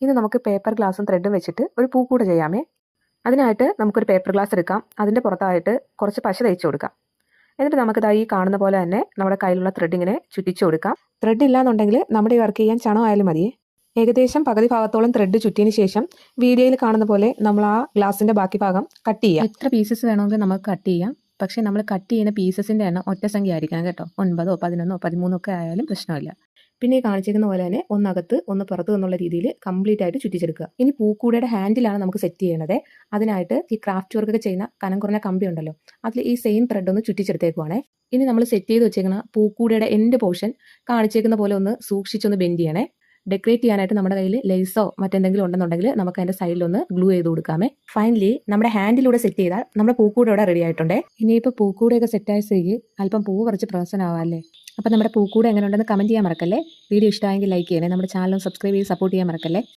ഇനി നമുക്ക് പേപ്പർ ഗ്ലാസും ത്രെഡും വെച്ചിട്ട് ഒരു പൂക്കൂട ചെയ്യാമേ. അതിനായിട്ട് നമുക്കൊരു പേപ്പർ ഗ്ലാസ് എടുക്കാം. അതിൻ്റെ പുറത്തായിട്ട് കുറച്ച് പശ തേച്ച് കൊടുക്കാം. എന്നിട്ട് നമുക്കിതാ ഈ കാണുന്ന പോലെ തന്നെ നമ്മുടെ കയ്യിലുള്ള ത്രെഡ് ഇങ്ങനെ ചുറ്റിച്ചു കൊടുക്കാം. ത്രെഡ് ഇല്ലാന്നുണ്ടെങ്കിൽ നമ്മുടെ വർക്ക് ചെയ്യാൻ ചണമായാലും മതിയേ. ഏകദേശം പകുതി ഭാഗത്തോളം ത്രെഡ് ചുറ്റിയതിന് ശേഷം വീഡിയോയിൽ കാണുന്ന പോലെ നമ്മൾ ആ ഗ്ലാസിൻ്റെ ബാക്കി ഭാഗം കട്ട് ചെയ്യാം. എത്ര പീസസ് വേണമെങ്കിൽ നമുക്ക് കട്ട് ചെയ്യാം. പക്ഷേ നമ്മൾ കട്ട് ചെയ്യുന്ന പീസസിൻ്റെ എണ്ണം ഒറ്റ സംഖ്യ ആയിരിക്കണം കേട്ടോ. 9, 11, 13 ഒക്കെ ആയാലും പ്രശ്നമില്ല. പിന്നെ ഈ കാണിച്ചിരിക്കുന്ന പോലെ തന്നെ ഒന്നകത്ത് ഒന്ന് പുറത്ത് എന്നുള്ള രീതിയിൽ കംപ്ലീറ്റ് ആയിട്ട് ചുറ്റിച്ചെടുക്കുക. ഇനി പൂക്കൂടയുടെ ഹാൻഡിലാണ് നമുക്ക് സെറ്റ് ചെയ്യണത്. അതിനായിട്ട് ഈ ക്രാഫ്റ്റ് വർക്ക് ഒക്കെ ചെയ്യുന്ന കനം കുറഞ്ഞ കമ്പി ഉണ്ടല്ലോ, അതിൽ ഈ സെയിം ത്രെഡ് ഒന്ന് ചുറ്റിച്ചെടുത്തേക്കുവാണേ. ഇനി നമ്മൾ സെറ്റ് ചെയ്ത് വെച്ചേക്കുന്ന പൂക്കൂടയുടെ എൻഡ് പോർഷൻ കാണിച്ചേക്കുന്ന പോലെ ഒന്ന് സൂക്ഷിച്ചൊന്ന് ബെൻഡ് ചെയ്യണേ. ഡെക്കറേറ്റ് ചെയ്യാനായിട്ട് നമ്മുടെ കയ്യിൽ ലേസോ മറ്റെന്തെങ്കിലും ഉണ്ടെന്നുണ്ടെങ്കിൽ നമുക്ക് അതിൻ്റെ സൈഡിലൊന്ന് ഗ്ലൂ ചെയ്ത് കൊടുക്കാമേ. ഫൈനലി നമ്മുടെ ഹാൻഡിലൂടെ സെറ്റ് ചെയ്താൽ നമ്മുടെ പൂക്കൂടെ ഇവിടെ റെഡി ആയിട്ടുണ്ടേ. ഇനിയിപ്പോൾ പൂക്കൂടെയൊക്കെ സെറ്റായ സ്ഥിതിക്ക് അല്പം പൂവ് കുറച്ച് പ്രസന്നമാവാല്ലേ. അപ്പോൾ നമ്മുടെ പൂക്കൂടെ എങ്ങനെ ഉണ്ടെന്ന് കമൻറ്റ് ചെയ്യാൻ മറക്കല്ലേ. വീഡിയോ ഇഷ്ടമായെങ്കിൽ ലൈക്ക് ചെയ്യണേ. നമ്മുടെ ചാനൽ സബ്സ്ക്രൈബ് ചെയ്ത് സപ്പോർട്ട് ചെയ്യാൻ മറക്കല്ലേ.